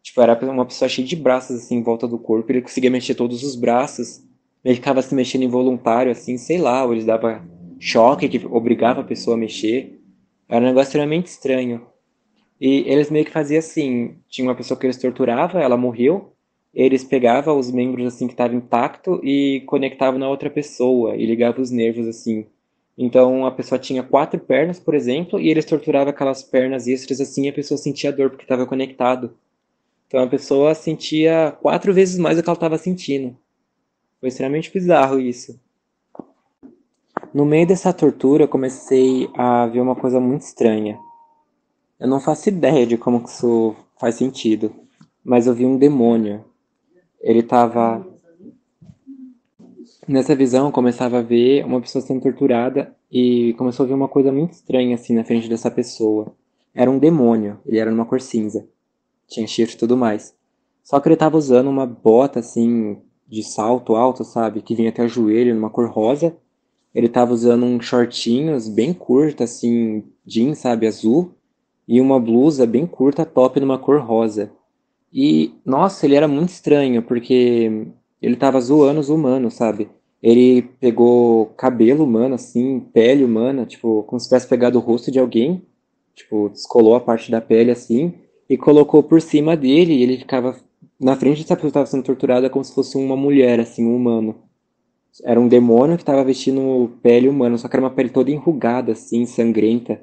Speaker 2: Tipo, era uma pessoa cheia de braços assim em volta do corpo, ele conseguia mexer todos os braços. Ele ficava se mexendo involuntário, assim, sei lá, ou ele dava choque que obrigava a pessoa a mexer. Era um negócio extremamente estranho. E eles meio que faziam assim, tinha uma pessoa que eles torturavam, ela morreu, eles pegavam os membros assim que estavam intacto e conectavam na outra pessoa e ligavam os nervos assim. Então a pessoa tinha 4 pernas, por exemplo, e eles torturavam aquelas pernas extras assim e a pessoa sentia dor porque estava conectado. Então a pessoa sentia 4 vezes mais do que ela estava sentindo. Foi extremamente bizarro isso. No meio dessa tortura eu comecei a ver uma coisa muito estranha. Eu não faço ideia de como que isso faz sentido, mas eu vi um demônio. Ele tava. Nessa visão, eu começava a ver uma pessoa sendo torturada e começou a ver uma coisa muito estranha assim na frente dessa pessoa. Era um demônio, ele era numa cor cinza, tinha chifre e tudo mais. Só que ele tava usando uma bota assim de salto alto, sabe, que vinha até o joelho, numa cor rosa. Ele tava usando uns shortinhos bem curtos, assim, jeans, sabe, azul, e uma blusa bem curta, top, numa cor rosa. E, nossa, ele era muito estranho, porque ele tava zoando os humanos, sabe? Ele pegou cabelo humano, assim, pele humana, tipo, como se tivesse pegado o rosto de alguém, tipo, descolou a parte da pele, assim, e colocou por cima dele, e ele ficava na frente dessa pessoa que estava sendo torturada como se fosse uma mulher, assim, um humano. Era um demônio que estava vestindo pele humana, só que era uma pele toda enrugada, assim, sangrenta.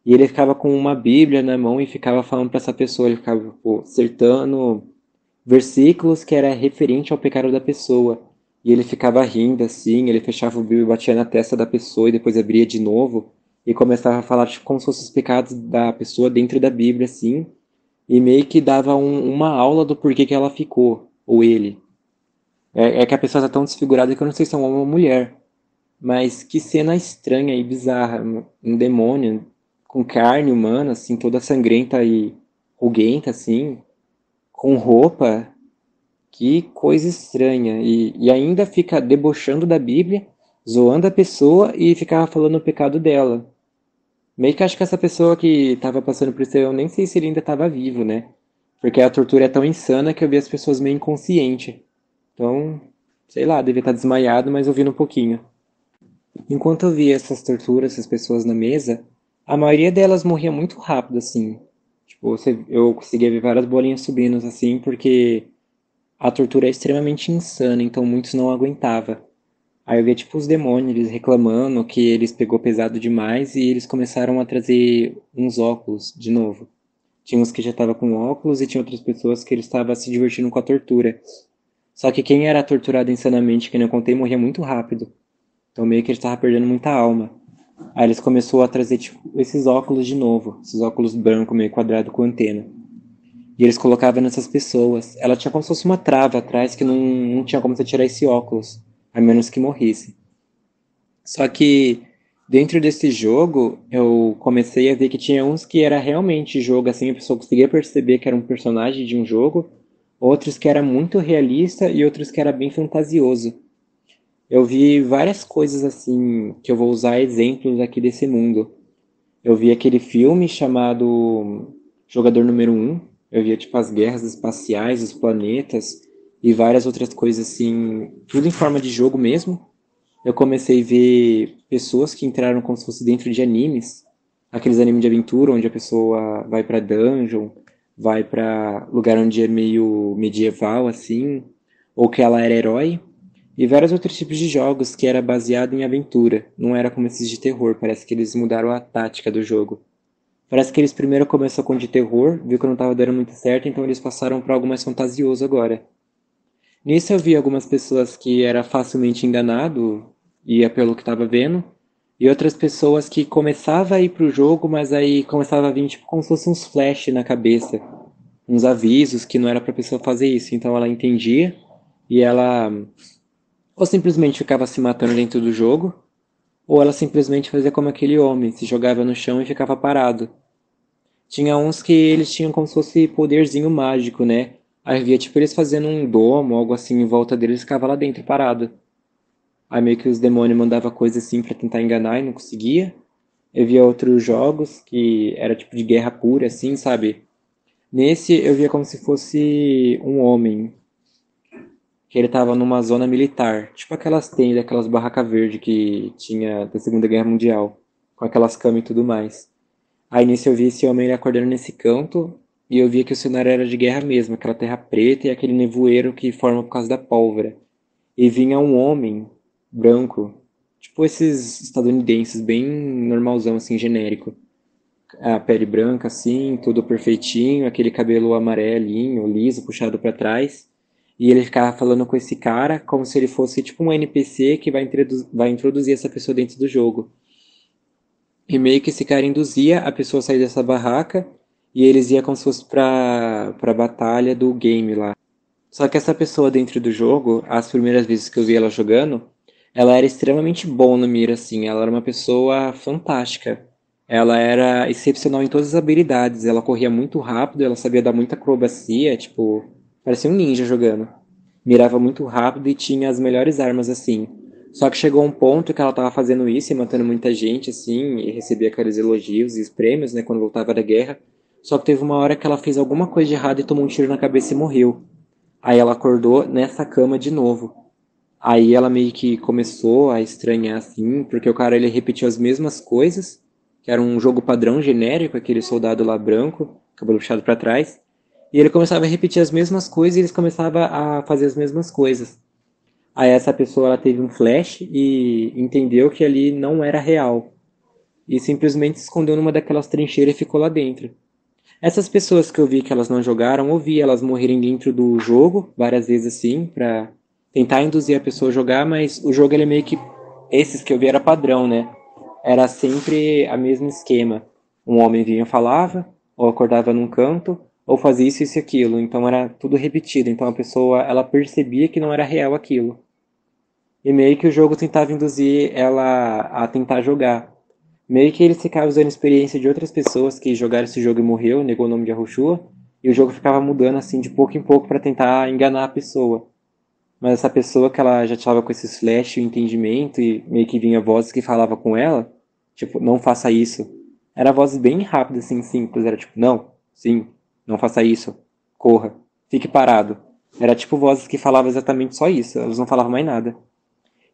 Speaker 2: E ele ficava com uma Bíblia na mão e ficava falando para essa pessoa, ele ficava tipo, acertando versículos que era referente ao pecado da pessoa. E ele ficava rindo assim, ele fechava o Bíblia e batia na testa da pessoa e depois abria de novo e começava a falar tipo, como se fossem os pecados da pessoa dentro da Bíblia, assim, e meio que dava uma aula do porquê que ela ficou, ou ele. É que a pessoa tá tão desfigurada que eu não sei se é um homem ou mulher. Mas que cena estranha e bizarra. Um demônio com carne humana, assim, toda sangrenta e ruguenta, assim, com roupa. Que coisa estranha. E ainda fica debochando da Bíblia, zoando a pessoa e ficava falando o pecado dela. Meio que acho que essa pessoa que tava passando por isso, eu nem sei se ele ainda tava vivo, né? Porque a tortura é tão insana que eu vi as pessoas meio inconscientes. Então, sei lá, devia estar desmaiado, mas ouvindo um pouquinho. Enquanto eu via essas torturas, essas pessoas na mesa, a maioria delas morria muito rápido, assim. Tipo, eu conseguia ver várias bolinhas subindo, assim, porque a tortura é extremamente insana, então muitos não aguentavam. Aí eu via, tipo, os demônios, eles reclamando que eles pegou pesado demais e eles começaram a trazer uns óculos de novo. Tinha uns que já estavam com óculos e tinha outras pessoas que eles estavam se divertindo com a tortura. Só que quem era torturado insanamente, que nem eu contei, morria muito rápido. Então meio que ele tava perdendo muita alma. Aí eles começou a trazer tipo, esses óculos de novo, esses óculos branco meio quadrado com antena. E eles colocavam nessas pessoas. Ela tinha como se fosse uma trava atrás que não tinha como você tirar esse óculos, a menos que morresse. Só que dentro desse jogo eu comecei a ver que tinha uns que era realmente jogo, assim, a pessoa conseguia perceber que era um personagem de um jogo, outros que era muito realista e outros que era bem fantasioso. Eu vi várias coisas assim que eu vou usar exemplos aqui desse mundo. Eu vi aquele filme chamado Jogador Número Um. Eu via tipo as guerras espaciais, os planetas e várias outras coisas assim, tudo em forma de jogo mesmo. Eu comecei a ver pessoas que entraram como se fosse dentro de animes, aqueles animes de aventura onde a pessoa vai pra dungeon, vai pra lugar onde é meio medieval assim, ou que ela era herói. E vários outros tipos de jogos que era baseado em aventura. Não era como esses de terror, parece que eles mudaram a tática do jogo. Parece que eles primeiro começaram com de terror, viu que não estava dando muito certo, então eles passaram para algo mais fantasioso agora. Nisso eu vi algumas pessoas que era facilmente enganado, ia pelo que estava vendo, e outras pessoas que começava a ir pro jogo, mas aí começava a vir tipo como se fosse uns flash na cabeça, uns avisos que não era pra pessoa fazer isso. Então ela entendia e ela ou simplesmente ficava se matando dentro do jogo, ou ela simplesmente fazia como aquele homem, se jogava no chão e ficava parado. Tinha uns que eles tinham como se fosse poderzinho mágico, né? Aí via tipo eles fazendo um domo, algo assim em volta deles, ficava lá dentro parado. Aí meio que os demônios mandavam coisa assim pra tentar enganar e não conseguia. Eu via outros jogos que era tipo de guerra pura, assim, sabe? Nesse eu via como se fosse um homem, que ele tava numa zona militar, tipo aquelas tendas, aquelas barracas verdes que tinha da Segunda Guerra Mundial, com aquelas camas e tudo mais. Aí nisso eu vi esse homem ele acordando nesse canto, e eu via que o cenário era de guerra mesmo, aquela terra preta e aquele nevoeiro que forma por causa da pólvora. E vinha um homem branco, tipo esses estadunidenses, bem normalzão, assim, genérico. A pele branca, assim, tudo perfeitinho, aquele cabelo amarelinho, liso, puxado pra trás. E ele ficava falando com esse cara como se ele fosse tipo um NPC que vai introduzir essa pessoa dentro do jogo. E meio que esse cara induzia a pessoa a sair dessa barraca e eles iam como se fosse pra batalha do game lá. Só que essa pessoa dentro do jogo, as primeiras vezes que eu vi ela jogando, ela era extremamente boa no mira, assim. Ela era uma pessoa fantástica. Ela era excepcional em todas as habilidades. Ela corria muito rápido, ela sabia dar muita acrobacia, tipo, parecia um ninja jogando. Mirava muito rápido e tinha as melhores armas, assim. Só que chegou um ponto que ela tava fazendo isso e matando muita gente, assim, e recebia aqueles elogios e os prêmios, né, quando voltava da guerra. Só que teve uma hora que ela fez alguma coisa de errado e tomou um tiro na cabeça e morreu. Aí ela acordou nessa cama de novo. Aí ela meio que começou a estranhar assim, porque o cara ele repetiu as mesmas coisas, que era um jogo padrão genérico, aquele soldado lá branco, cabelo puxado para trás. E ele começava a repetir as mesmas coisas e eles começavam a fazer as mesmas coisas. Aí essa pessoa ela teve um flash e entendeu que ali não era real. E simplesmente se escondeu numa daquelas trincheiras e ficou lá dentro. Essas pessoas que eu vi que elas não jogaram, eu vi elas morrerem dentro do jogo, várias vezes assim, pra tentar induzir a pessoa a jogar, mas o jogo ele é meio que. Esses que eu vi era padrão, né? Era sempre a mesmo esquema. Um homem vinha e falava, ou acordava num canto, ou fazia isso e aquilo. Então era tudo repetido. Então a pessoa ela percebia que não era real aquilo. E meio que o jogo tentava induzir ela a tentar jogar. Meio que eles ficavam usando a experiência de outras pessoas que jogaram esse jogo e morreu, negou o nome de Yahushua, e o jogo ficava mudando assim de pouco em pouco para tentar enganar a pessoa. Mas essa pessoa que ela já estava com esses flash e entendimento e meio que vinha vozes que falava com ela, tipo, não faça isso. Era vozes bem rápidas assim, simples, era tipo, não, sim, não faça isso, corra, fique parado. Era tipo vozes que falavam exatamente só isso, elas não falavam mais nada.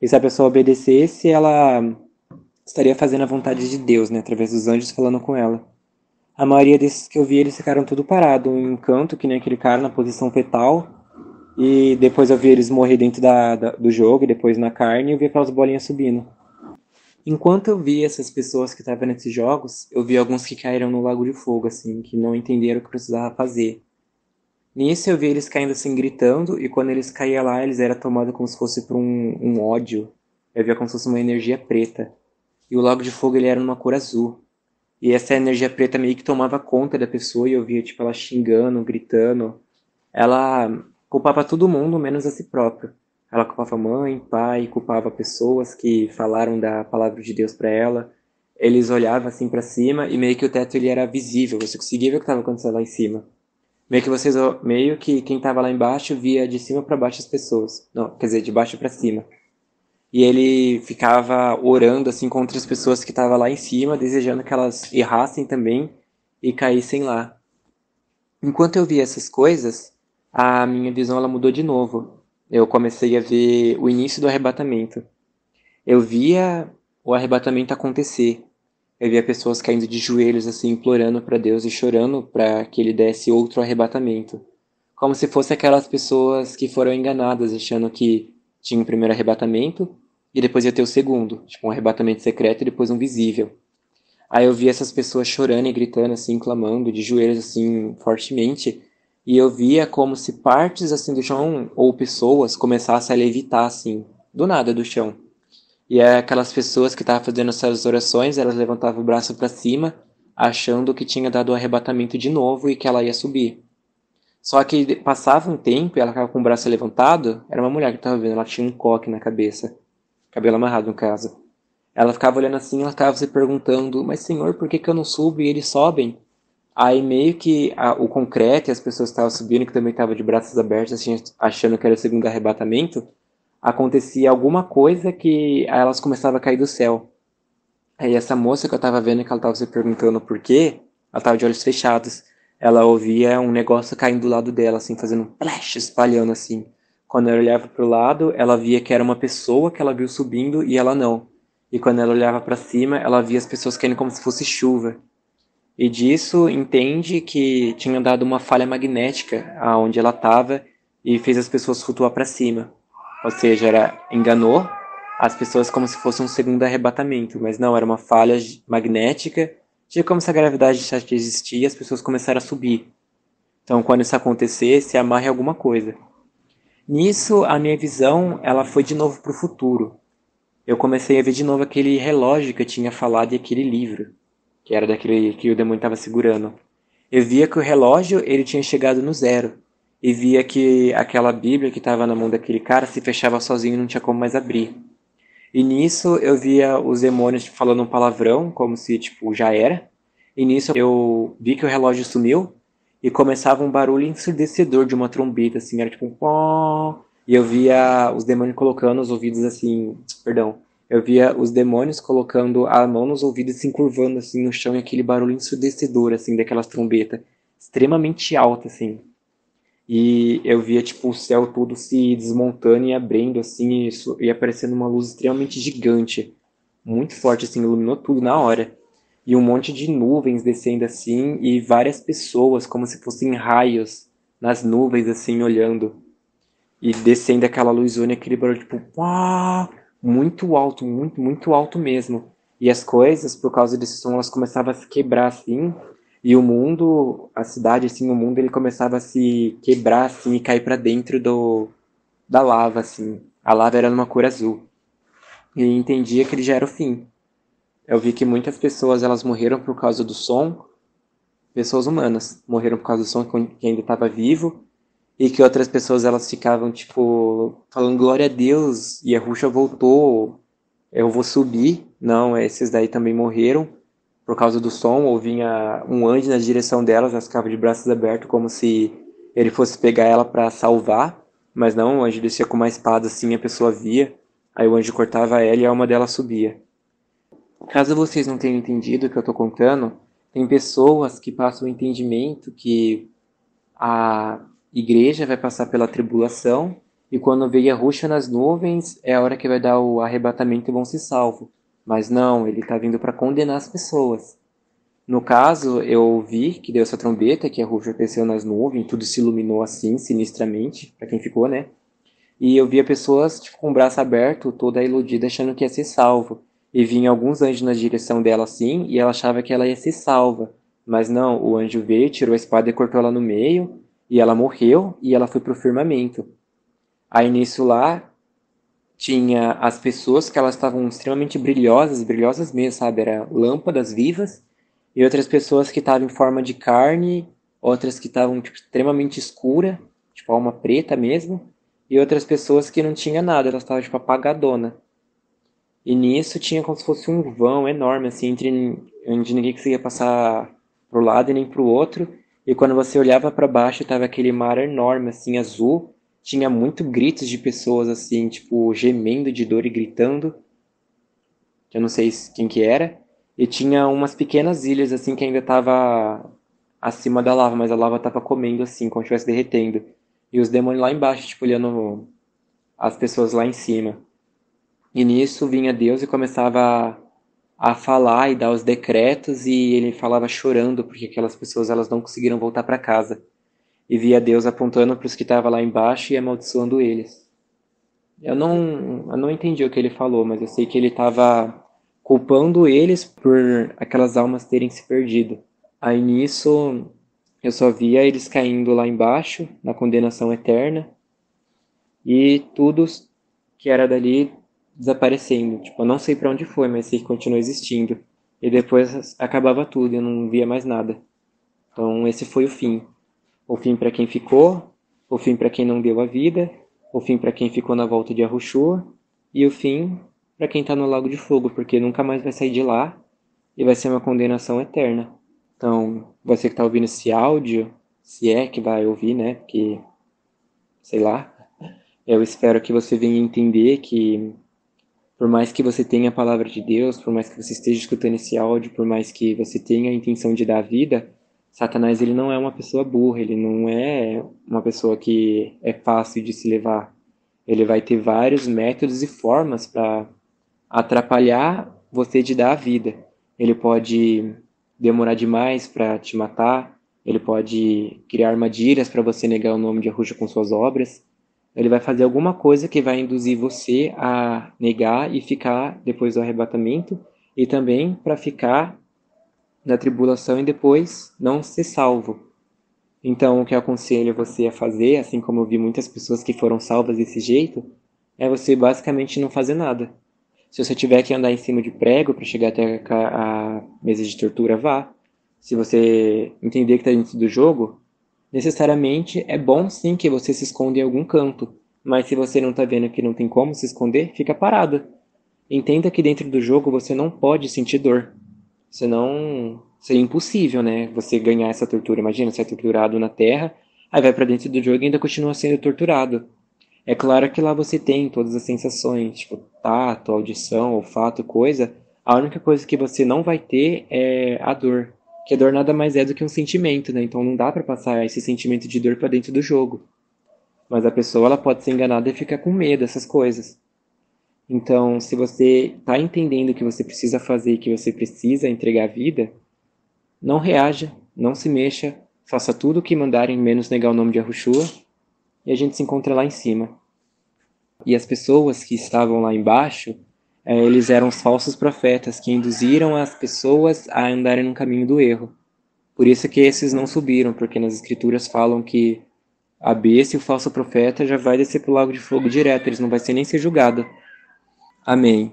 Speaker 2: E se a pessoa obedecesse, ela estaria fazendo a vontade de Deus, né, através dos anjos falando com ela. A maioria desses que eu vi, eles ficaram tudo parado, em canto, que nem aquele cara na posição fetal, e depois eu vi eles morrer dentro do jogo, e depois na carne, e eu vi aquelas bolinhas subindo. Enquanto eu vi essas pessoas que estavam nesses jogos, eu vi alguns que caíram no lago de fogo, assim, que não entenderam o que precisava fazer. Nisso eu vi eles caindo assim, gritando, e quando eles caíam lá, eles eram tomados como se fosse por um ódio. Eu via como se fosse uma energia preta. E o lago de fogo ele era numa cor azul. E essa energia preta meio que tomava conta da pessoa e eu via tipo ela xingando, gritando. Ela culpava todo mundo menos a si própria. Ela culpava mãe, pai, culpava pessoas que falaram da palavra de Deus para ela. Eles olhavam assim para cima e meio que o teto ele era visível, você conseguia ver o que estava acontecendo lá em cima. Meio que quem estava lá embaixo via de cima para baixo as pessoas. Não, quer dizer, de baixo para cima. E ele ficava orando assim contra as pessoas que estavam lá em cima, desejando que elas errassem também e caíssem lá. Enquanto eu via essas coisas, a minha visão ela mudou de novo. Eu comecei a ver o início do arrebatamento. Eu via o arrebatamento acontecer. Eu via pessoas caindo de joelhos assim, implorando para Deus e chorando para que ele desse outro arrebatamento. Como se fosse aquelas pessoas que foram enganadas, achando que tinha um primeiro arrebatamento e depois ia ter o segundo, tipo um arrebatamento secreto e depois um visível. Aí eu vi essas pessoas chorando e gritando, assim, clamando, de joelhos, assim, fortemente. E eu via como se partes, assim, do chão, ou pessoas, começassem a levitar, assim, do nada do chão. E é aquelas pessoas que estavam fazendo essas orações, elas levantavam o braço para cima, achando que tinha dado o arrebatamento de novo e que ela ia subir. Só que passava um tempo e ela ficava com o braço levantado, era uma mulher que estava vendo, ela tinha um coque na cabeça, cabelo amarrado no caso. Ela ficava olhando assim, ela ficava se perguntando, mas senhor, por que que eu não subo e eles sobem? Aí meio que o concreto e as pessoas que estavam subindo, que também estavam de braços abertos, assim, achando que era o segundo arrebatamento, acontecia alguma coisa que aí elas começavam a cair do céu. Aí essa moça que eu tava vendo que ela tava se perguntando por quê, ela tava de olhos fechados. Ela ouvia um negócio caindo do lado dela, assim, fazendo um flash, espalhando assim. Quando ela olhava pro lado, ela via que era uma pessoa que ela viu subindo e ela não. E quando ela olhava para cima, ela via as pessoas caindo como se fosse chuva. E disso entende que tinha dado uma falha magnética aonde ela estava e fez as pessoas flutuar para cima. Ou seja, enganou as pessoas como se fosse um segundo arrebatamento, mas não, era uma falha magnética, de como se a gravidade já existia e as pessoas começaram a subir. Então, quando isso acontecer, se amarre alguma coisa. Nisso, a minha visão, ela foi de novo para o futuro. Eu comecei a ver de novo aquele relógio que eu tinha falado e aquele livro, que era daquele que o demônio estava segurando. Eu via que o relógio ele tinha chegado no zero. E via que aquela Bíblia que estava na mão daquele cara se fechava sozinho e não tinha como mais abrir. E nisso eu via os demônios falando um palavrão, como se tipo já era. E nisso eu vi que o relógio sumiu e começava um barulho ensurdecedor de uma trombeta, assim, era tipo um pó. E eu via os demônios colocando os ouvidos assim, perdão. Eu via os demônios colocando a mão nos ouvidos e se encurvando assim no chão e aquele barulho ensurdecedor assim daquelas trombetas, extremamente alta assim. E eu via, tipo, o céu todo se desmontando e abrindo, assim, e aparecendo uma luz extremamente gigante. Muito forte, assim, iluminou tudo na hora. E um monte de nuvens descendo, assim, e várias pessoas, como se fossem raios, nas nuvens, assim, olhando. E descendo aquela luzona, aquele barulho, tipo, uau! Muito alto, muito, muito alto mesmo. E as coisas, por causa desse som, elas começavam a se quebrar, assim, e o mundo, a cidade, assim, o mundo, ele começava a se quebrar, assim, e cair para dentro da lava, assim. A lava era numa cor azul. E entendia que ele já era o fim. Eu vi que muitas pessoas, elas morreram por causa do som, pessoas humanas morreram por causa do som que ainda estava vivo, e que outras pessoas, elas ficavam, tipo, falando glória a Deus, e a Ruxa voltou, eu vou subir. Não, esses daí também morreram por causa do som, ou vinha um anjo na direção delas, elas ficavam de braços abertos, como se ele fosse pegar ela para salvar, mas não, o anjo descia com uma espada assim, a pessoa via, aí o anjo cortava ela e a alma dela subia. Caso vocês não tenham entendido o que eu estou contando, tem pessoas que passam o entendimento que a igreja vai passar pela tribulação e quando veio a Ruxa nas nuvens é a hora que vai dar o arrebatamento e vão ser salvos. Mas não, ele está vindo para condenar as pessoas. No caso, eu vi que deu essa trombeta, que a Ruxa desceu nas nuvens, tudo se iluminou assim, sinistramente, para quem ficou, né? E eu via pessoas tipo, com o braço aberto, toda iludida, achando que ia ser salvo. E vinha alguns anjos na direção dela assim, e ela achava que ela ia ser salva. Mas não, o anjo veio, tirou a espada e cortou ela no meio, e ela morreu, e ela foi pro firmamento. Aí nisso lá, tinha as pessoas que elas estavam extremamente brilhosas, brilhosas mesmo, sabe? Era lâmpadas vivas, e outras pessoas que estavam em forma de carne, outras que estavam tipo, extremamente escura, tipo alma preta mesmo, e outras pessoas que não tinha nada, elas estavam tipo apagadona. E nisso tinha como se fosse um vão enorme, assim, entre onde ninguém conseguia passar pro lado e nem pro outro. E quando você olhava para baixo, tava aquele mar enorme, assim, azul. Tinha muito gritos de pessoas, assim, tipo, gemendo de dor e gritando. Eu não sei quem que era. E tinha umas pequenas ilhas, assim, que ainda tava acima da lava, mas a lava tava comendo, assim, como se estivesse derretendo. E os demônios lá embaixo, tipo, olhando as pessoas lá em cima. E nisso vinha Deus e começava a falar e dar os decretos e ele falava chorando porque aquelas pessoas elas não conseguiram voltar para casa. E via Deus apontando para os que estavam lá embaixo e amaldiçoando eles. Eu não entendi o que ele falou, mas eu sei que ele estava culpando eles por aquelas almas terem se perdido. Aí nisso eu só via eles caindo lá embaixo, na condenação eterna, e tudo que era dali desaparecendo. Tipo, eu não sei pra onde foi, mas sei que continuou existindo. E depois acabava tudo, eu não via mais nada. Então esse foi o fim. O fim para quem ficou, o fim para quem não deu a vida, o fim para quem ficou na volta de Arrochua, e o fim para quem tá no Lago de Fogo, porque nunca mais vai sair de lá e vai ser uma condenação eterna. Então, você que tá ouvindo esse áudio, se é que vai ouvir, né? Porque, sei lá, eu espero que você venha entender que, por mais que você tenha a palavra de Deus, por mais que você esteja escutando esse áudio, por mais que você tenha a intenção de dar vida, Satanás ele não é uma pessoa burra, ele não é uma pessoa que é fácil de se levar. Ele vai ter vários métodos e formas para atrapalhar você de dar a vida. Ele pode demorar demais para te matar, ele pode criar armadilhas para você negar o nome de Arusha com suas obras. Ele vai fazer alguma coisa que vai induzir você a negar e ficar depois do arrebatamento, e também para ficar na tribulação e depois não ser salvo. Então, o que eu aconselho você a fazer, assim como eu vi muitas pessoas que foram salvas desse jeito, é você basicamente não fazer nada. Se você tiver que andar em cima de prego para chegar até a mesa de tortura, vá. Se você entender que está dentro do jogo, necessariamente é bom sim que você se esconda em algum canto. Mas se você não está vendo que não tem como se esconder, fica parado. Entenda que dentro do jogo você não pode sentir dor. Senão seria impossível, né? Você ganhar essa tortura. Imagina, você é torturado na Terra, aí vai pra dentro do jogo e ainda continua sendo torturado. É claro que lá você tem todas as sensações, tipo tato, audição, olfato, coisa. A única coisa que você não vai ter é a dor. Que a dor nada mais é do que um sentimento, né? Então não dá pra passar esse sentimento de dor pra dentro do jogo. Mas a pessoa ela pode ser enganada e ficar com medo dessas coisas. Então, se você está entendendo o que você precisa fazer e que você precisa entregar a vida, não reaja, não se mexa, faça tudo o que mandarem, menos negar o nome de Yahushua, e a gente se encontra lá em cima. E as pessoas que estavam lá embaixo, eles eram os falsos profetas que induziram as pessoas a andarem no caminho do erro. Por isso que esses não subiram, porque nas escrituras falam que a besta e o falso profeta já vai descer para o lago de fogo direto, eles não vai ser nem ser julgado. Amém.